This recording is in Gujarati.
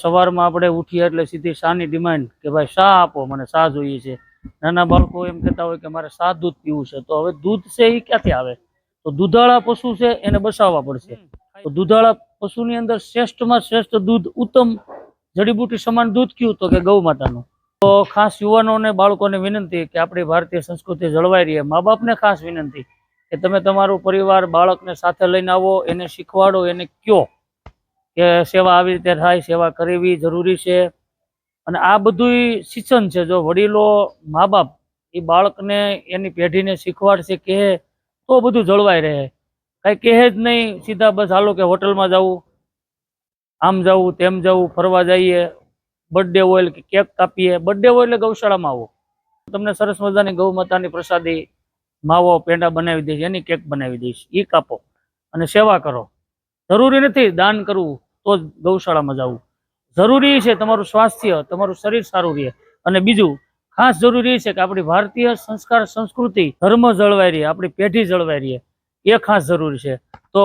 સવારમાં આપણે ઉઠીએ એટલે સીધી શાની ડિમાન્ડ કે ભાઈ શા આપો, મને શા જોઈએ છે। નાના બાળકો એમ કહેતા હોય કે મારે શા દૂધ પીવું છે। તો હવે દૂધ છે એ ક્યાંથી આવે? તો દૂધાળા પશુ છે એને બસાવવા પડશે। તો દૂધાળા પશુની અંદર શ્રેષ્ઠમાં શ્રેષ્ઠ દૂધ, ઉત્તમ જડીબુટી સમાન દૂધ કયું? તો કે ગૌ માતાનું। તો ખાસ યુવાનોને બાળકોને વિનંતી કે આપણી ભારતીય સંસ્કૃતિ જળવાઈ રહે। મા બાપને ખાસ વિનંતી કે તમે તમારું પરિવાર બાળકને સાથે લઈને આવો, એને શીખવાડો, એને કયો કે સેવા આવી રીતે થાય, સેવા કરવી જરૂરી છે। અને આ બધું શિક્ષણ છે। જો વડીલો મા બાપ એ બાળકને એની પેઢીને શીખવાડશે કે તો બધું જળવાઈ રહે। કઈ કહે જ નહીં, સીધા બસ હાલો કે હોટલમાં જવું, આમ જવું, તેમ જવું, ફરવા જઈએ, બર્થડે હોય કે કેક કાપીએ, બર્થડે હોય એટલે ગૌશાળામાં આવો, તમને સરસ મજાની ગૌ માતાની પ્રસાદી માવો પેંડા બનાવી દઈશ, એની કેક બનાવી દઈશ, એ કાપો અને સેવા કરો। જરૂરી નથી દાન કરવું તો જ ગૌશાળામાં જવું। જરૂરી છે તમારું સ્વાસ્થ્ય, તમારું શરીર સારું રહે। અને બીજું ખાસ જરૂરી છે કે આપણી ભારતીય સંસ્કાર સંસ્કૃતિ ધર્મ જળવાઈ રહે, આપણી પેઢી જળવાઈ રહે, એ ખાસ જરૂરી છે। તો